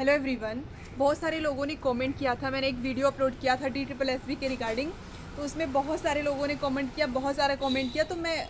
Hello everyone. बहुत सारे लोगों ने कमेंट किया था, मैंने एक वीडियो अपलोड किया था DSSB के रिगार्डिंग, तो उसमें बहुत सारे लोगों ने कमेंट किया, बहुत सारा कमेंट किया। तो मैं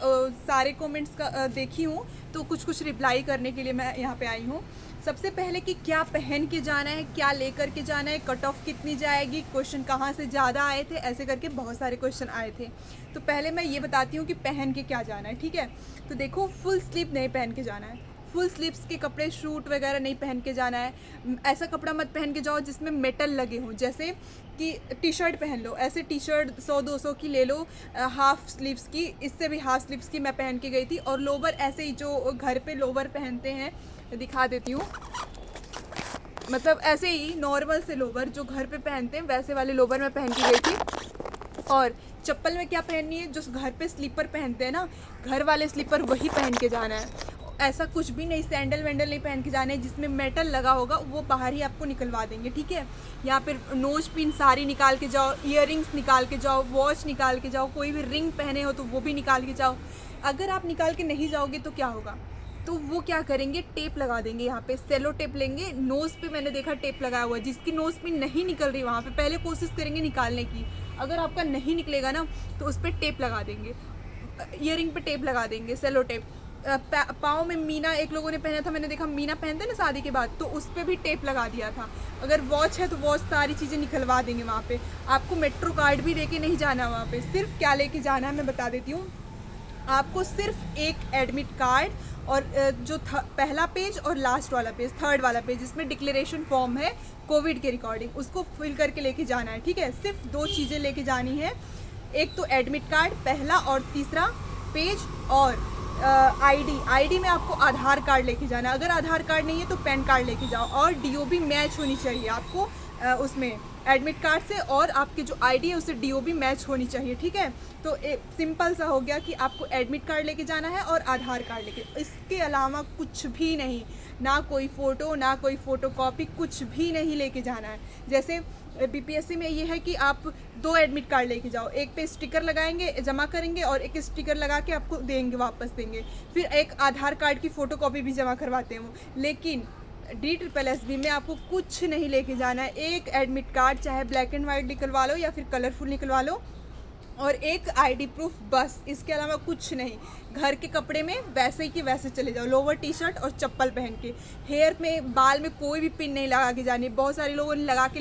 सारे कमेंट्स का देखी हूँ, तो कुछ कुछ रिप्लाई करने के लिए मैं यहाँ पे आई हूँ। सबसे पहले कि क्या पहन के जाना है, क्या लेकर के जाना है, कट ऑफ कितनी जाएगी, क्वेश्चन कहाँ से ज़्यादा आए थे, ऐसे करके बहुत सारे क्वेश्चन आए थे। तो पहले मैं ये बताती हूँ कि पहन के क्या जाना है, ठीक है। तो देखो, फुल स्लीव नहीं पहन के जाना है, फुल स्लीव्स के कपड़े, शूट वगैरह नहीं पहन के जाना है। ऐसा कपड़ा मत पहन के जाओ जिसमें मेटल लगे हों, जैसे कि टी शर्ट पहन लो, ऐसे टी शर्ट 100-200 की ले लो, हाफ स्लीव्स की। इससे भी हाफ स्लीव्स की मैं पहन के गई थी। और लोवर ऐसे ही जो घर पे लोवर पहनते हैं, दिखा देती हूँ, मतलब ऐसे ही नॉर्मल से लोवर जो घर पे पहनते हैं वैसे वाले लोवर मैं पहन के गई थी। और चप्पल में क्या पहननी है, जो घर पे स्लीपर पहनते हैं ना, घर वाले स्लीपर, वही पहन के जाना है। ऐसा कुछ भी नहीं, सैंडल वैंडल नहीं पहन के जाना है जिसमें मेटल लगा होगा, वो बाहर ही आपको निकलवा देंगे, ठीक है। या फिर नोज पिन सारी निकाल के जाओ, इयररिंग्स निकाल के जाओ, वॉच निकाल के जाओ, कोई भी रिंग पहने हो तो वो भी निकाल के जाओ। अगर आप निकाल के नहीं जाओगे तो क्या होगा, तो वो क्या करेंगे, टेप लगा देंगे। यहाँ पे सेलो टेप लेंगे, नोज़ पे मैंने देखा टेप लगाया हुआ है। जिसकी नोज़ पिन नहीं निकल रही वहाँ पे पहले कोशिश करेंगे निकालने की, अगर आपका नहीं निकलेगा ना तो उस पर टेप लगा देंगे, ईयरिंग पे टेप लगा देंगे, सेलो टेप। पाँव में मीना एक लोगों ने पहना था, मैंने देखा मीना पहनते ना शादी के बाद, तो उस पर भी टेप लगा दिया था। अगर वॉच है तो वॉच, सारी चीज़ें निकलवा देंगे वहाँ पे। आपको मेट्रो कार्ड भी लेके नहीं जाना वहाँ पे। सिर्फ क्या लेके जाना है मैं बता देती हूँ आपको, सिर्फ एक एडमिट कार्ड और जो पहला पेज और लास्ट वाला पेज, थर्ड वाला पेज, जिसमें डिक्लेरेशन फॉर्म है कोविड के रिकॉर्डिंग, उसको फिल करके लेके जाना है, ठीक है। सिर्फ 2 चीज़ें लेके जानी है, एक तो एडमिट कार्ड पहला और तीसरा पेज, और आईडी में आपको आधार कार्ड लेके जाना है। अगर आधार कार्ड नहीं है तो पैन कार्ड लेके जाओ, और DOB मैच होनी चाहिए आपको उसमें एडमिट कार्ड से, और आपकी जो आईडी है उससे DOB मैच होनी चाहिए, ठीक है। तो सिंपल सा हो गया कि आपको एडमिट कार्ड लेके जाना है और आधार कार्ड लेके, इसके अलावा कुछ भी नहीं, ना कोई फ़ोटो, ना कोई फ़ोटोकॉपी, कुछ भी नहीं लेके जाना है। जैसे BPSC में ये है कि आप 2 एडमिट कार्ड लेके जाओ, एक पे स्टिकर लगाएंगे, जमा करेंगे, और एक स्टिकर लगा के आपको देंगे, वापस देंगे। फिर एक आधार कार्ड की फ़ोटोकॉपी भी जमा करवाते हैं वो। लेकिन DSSB में आपको कुछ नहीं लेके जाना है, एक एडमिट कार्ड, चाहे ब्लैक एंड वाइट निकलवा लो या फिर कलरफुल निकलवा लो, और एक ID प्रूफ, बस। इसके अलावा कुछ नहीं। घर के कपड़े में वैसे ही कि वैसे चले जाओ, लोवर टी शर्ट और चप्पल पहन के। हेयर में, बाल में कोई भी पिन नहीं लगा के जानी। बहुत सारे लोगों ने लगा के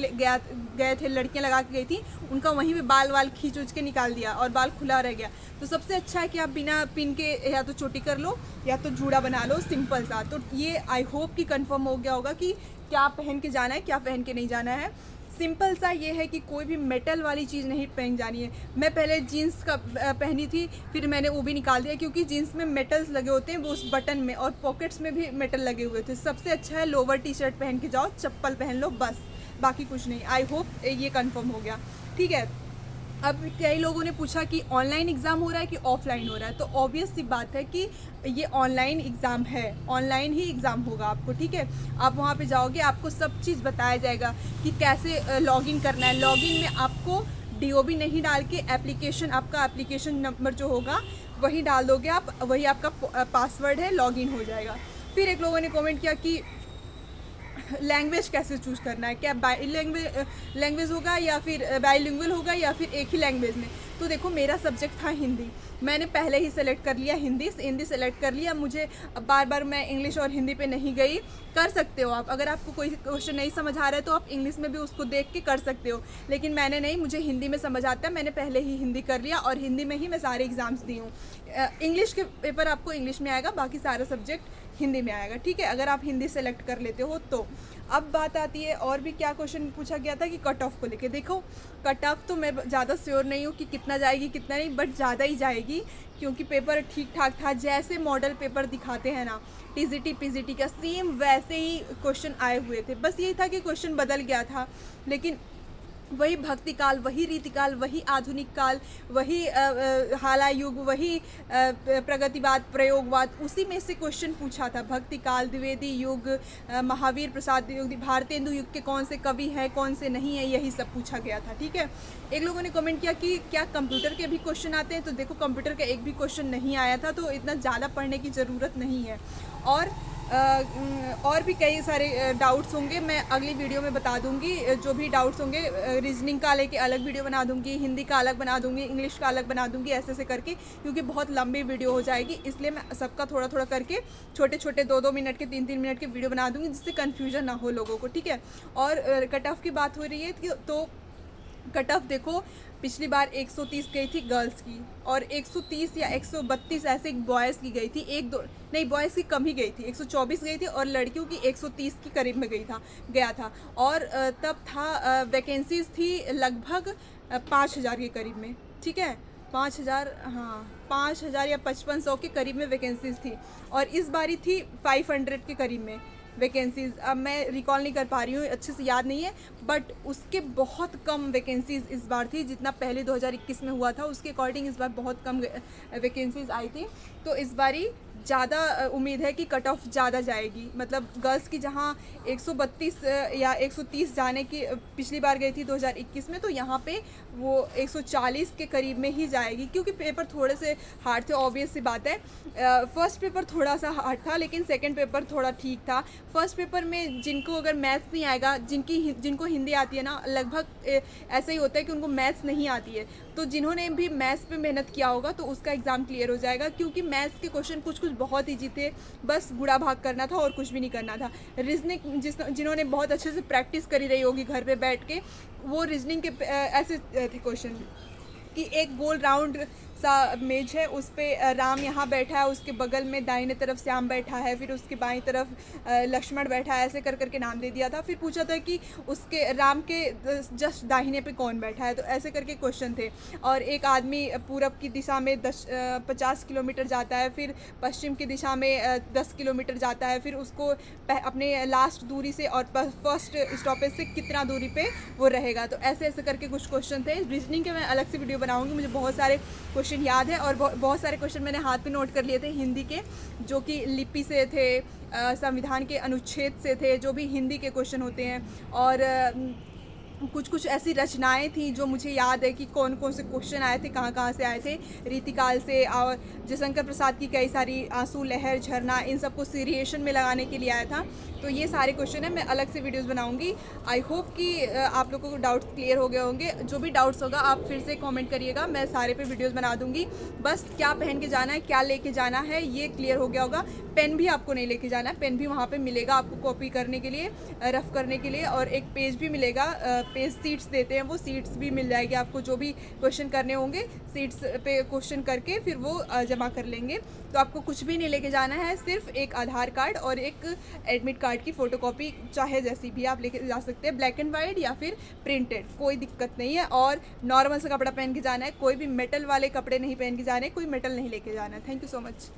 गए थे, लड़कियां लगा के गई थी, उनका वहीं पे बाल खींच उच के निकाल दिया और बाल खुला रह गया। तो सबसे अच्छा है कि आप बिना पिन के या तो चोटी कर लो या तो जूड़ा बना लो, सिंपल सा। तो ये आई होप कि कंफर्म हो गया होगा कि क्या पहन के जाना है, क्या पहन के नहीं जाना है। सिंपल सा ये है कि कोई भी मेटल वाली चीज़ नहीं पहन जानी है। मैं पहले जीन्स का पहनी थी, फिर मैंने वो भी निकाल दिया, क्योंकि जीन्स में मेटल्स लगे होते हैं, वो उस बटन में, और पॉकेट्स में भी मेटल लगे हुए थे। सबसे अच्छा है लोवर टी शर्ट पहन के जाओ, चप्पल पहन लो, बस, बाकी कुछ नहीं। आई होप ये कंफर्म हो गया, ठीक है। अब कई लोगों ने पूछा कि ऑनलाइन एग्ज़ाम हो रहा है कि ऑफलाइन हो रहा है, तो ऑब्वियस सी बात है कि ये ऑनलाइन एग्ज़ाम है, ऑनलाइन ही एग्ज़ाम होगा आपको, ठीक है। आप वहाँ पे जाओगे, आपको सब चीज़ बताया जाएगा कि कैसे लॉगिन करना है। लॉगिन में आपको DOB नहीं डाल के एप्लीकेशन, आपका एप्लीकेशन नंबर जो होगा वही डाल दोगे आप, वही आपका पासवर्ड है, लॉगिन हो जाएगा। फिर एक लोगों ने कमेंट किया कि लैंग्वेज कैसे चूज़ करना है, क्या लैंग्वेज होगा या फिर बाइलिंगुअल होगा या फिर एक ही लैंग्वेज में। तो देखो, मेरा सब्जेक्ट था हिंदी, मैंने पहले ही सेलेक्ट कर लिया हिंदी सेलेक्ट कर लिया। मुझे अब बार बार मैं इंग्लिश और हिंदी पे नहीं गई। कर सकते हो आप, अगर आपको कोई क्वेश्चन नहीं समझ आ रहा है तो आप इंग्लिश में भी उसको देख के कर सकते हो, लेकिन मैंने नहीं, मुझे हिंदी में समझ आता है, मैंने पहले ही हिंदी कर लिया और हिंदी में ही मैं सारे एग्ज़ाम्स दी हूँ। इंग्लिश के पेपर आपको इंग्लिश में आएगा, बाकी सारा सब्जेक्ट हिंदी में आएगा, ठीक है, अगर आप हिंदी सेलेक्ट कर लेते हो तो। अब बात आती है, और भी क्या क्वेश्चन पूछा गया था कि कट ऑफ को लेके। देखो, कट ऑफ तो मैं ज़्यादा श्योर नहीं हूँ कि कितना जाएगी कितना नहीं, बट ज़्यादा ही जाएगी, क्योंकि पेपर ठीक ठाक था। जैसे मॉडल पेपर दिखाते हैं ना TGT PGT का, सेम वैसे ही क्वेश्चन आए हुए थे, बस यही था कि क्वेश्चन बदल गया था, लेकिन वही भक्ति काल, वही रीतिकाल, वही आधुनिक काल, वही हाला युग, वही प्रगतिवाद, प्रयोगवाद, उसी में से क्वेश्चन पूछा था। भक्ति काल, द्विवेदी युग, महावीर प्रसाद युग, भारतेंदु युग के कौन से कवि हैं, कौन से नहीं है, यही सब पूछा गया था, ठीक है। एक लोगों ने कमेंट किया कि क्या कंप्यूटर के भी क्वेश्चन आते हैं, तो देखो, कंप्यूटर का एक भी क्वेश्चन नहीं आया था, तो इतना ज़्यादा पढ़ने की ज़रूरत नहीं है। और और भी कई सारे डाउट्स होंगे, मैं अगली वीडियो में बता दूंगी। जो भी डाउट्स होंगे रीजनिंग का लेके अलग वीडियो बना दूंगी, हिंदी का अलग बना दूंगी, इंग्लिश का अलग बना दूंगी, ऐसे ऐसे करके, क्योंकि बहुत लंबी वीडियो हो जाएगी, इसलिए मैं सबका थोड़ा थोड़ा करके छोटे छोटे 2-2 मिनट के 3-3 मिनट के वीडियो बना दूंगी, जिससे कन्फ्यूजन ना हो लोगों को, ठीक है। और कट ऑफ की बात हो रही है तो कट ऑफ देखो, पिछली बार 130 गई थी गर्ल्स की, और 130 या 132 ऐसे बॉयज़ की गई थी, एक दो नहीं बॉयज़ की कम ही गई थी, 124 गई थी, और लड़कियों की 130 के करीब में गया था। और तब था वैकेंसीज़ थी लगभग 5000 के करीब में, ठीक है, 5000, हाँ 5000 या 5500 के करीब में वैकेंसीज़ थी, और इस बारी थी 500 के करीब में वैकेंसीज़। अब मैं रिकॉल नहीं कर पा रही हूँ, अच्छे से याद नहीं है, बट उसके बहुत कम वैकेंसीज़ इस बार थी, जितना पहले 2021 में हुआ था उसके अकॉर्डिंग इस बार बहुत कम वैकेंसीज़ आई थी। तो इस बारी ज़्यादा उम्मीद है कि कट ऑफ ज़्यादा जाएगी, मतलब गर्ल्स की जहाँ 132 या 130 जाने की पिछली बार गई थी 2021 में, तो यहाँ पे वो 140 के करीब में ही जाएगी, क्योंकि पेपर थोड़े से हार्ड थे, ऑब्वियस सी बात है। फर्स्ट पेपर थोड़ा सा हार्ड था, लेकिन सेकंड पेपर थोड़ा ठीक था। फर्स्ट पेपर में जिनको अगर मैथ्स नहीं आएगा, जिनको हिंदी आती है ना, लगभग ऐसा ही होता है कि उनको मैथ्स नहीं आती है, तो जिन्होंने भी मैथ्स पे मेहनत किया होगा तो उसका एग्ज़ाम क्लियर हो जाएगा, क्योंकि मैथ्स के क्वेश्चन कुछ बहुत ईजी थे, बस गुणा भाग करना था और कुछ भी नहीं करना था। रीजनिंग जिन्होंने बहुत अच्छे से प्रैक्टिस करी रही होगी घर पे बैठ के, वो रीजनिंग के ऐसे थे क्वेश्चन कि एक गोल राउंड सा मेज है, उस पे राम यहाँ बैठा है, उसके बगल में दाहिने तरफ श्याम बैठा है, फिर उसके बाईं तरफ लक्ष्मण बैठा है, ऐसे कर करके नाम दे दिया था। फिर पूछा था कि उसके राम के जस्ट दाहिने पे कौन बैठा है, तो ऐसे करके क्वेश्चन थे। और एक आदमी पूरब की दिशा में 50 किलोमीटर जाता है, फिर पश्चिम की दिशा में 10 किलोमीटर जाता है, फिर उसको अपने लास्ट दूरी से और फर्स्ट स्टॉपेज से कितना दूरी पे वो रहेगा, तो ऐसे ऐसे करके कुछ क्वेश्चन थे। रीजनिंग के मैं अलग से वीडियो बनाऊँगी, मुझे बहुत सारे क्वेश्चन याद है, और बहुत सारे क्वेश्चन मैंने हाथ पे नोट कर लिए थे हिंदी के, जो कि लिपि से थे, संविधान के अनुच्छेद से थे, जो भी हिंदी के क्वेश्चन होते हैं। और कुछ ऐसी रचनाएं थी जो मुझे याद है कि कौन कौन से क्वेश्चन आए थे, कहाँ से आए थे, रीतिकाल से, और जयशंकर प्रसाद की कई सारी आंसू, लहर, झरना, इन सबको सीरिएशन में लगाने के लिए आया था। तो ये सारे क्वेश्चन है, मैं अलग से वीडियोस बनाऊंगी। आई होप कि आप लोगों को डाउट्स क्लियर हो गए होंगे। जो भी डाउट्स होगा आप फिर से कमेंट करिएगा, मैं सारे पे वीडियोस बना दूंगी। बस क्या पहन के जाना है, क्या लेके जाना है, ये क्लियर हो गया होगा। पेन भी आपको नहीं लेके जाना है, पेन भी वहाँ पे मिलेगा आपको कॉपी करने के लिए, रफ करने के लिए, और एक पेज भी मिलेगा, पेज सीट्स देते हैं, वो सीट्स भी मिल जाएगी आपको। जो भी क्वेश्चन करने होंगे सीट्स पे क्वेश्चन करके फिर वो जमा कर लेंगे। तो आपको कुछ भी नहीं लेके जाना है, सिर्फ एक आधार कार्ड और एक एडमिट कार्ड की फ़ोटोकॉपी, चाहे जैसी भी आप लेके जा सकते हैं, ब्लैक एंड वाइट या फिर प्रिंटेड, कोई दिक्कत नहीं है। और नॉर्मल सा कपड़ा पहन के जाना है, कोई भी मेटल वाले कपड़े नहीं पहन के जाने, कोई मेटल नहीं लेके जाना है। Thank you so much.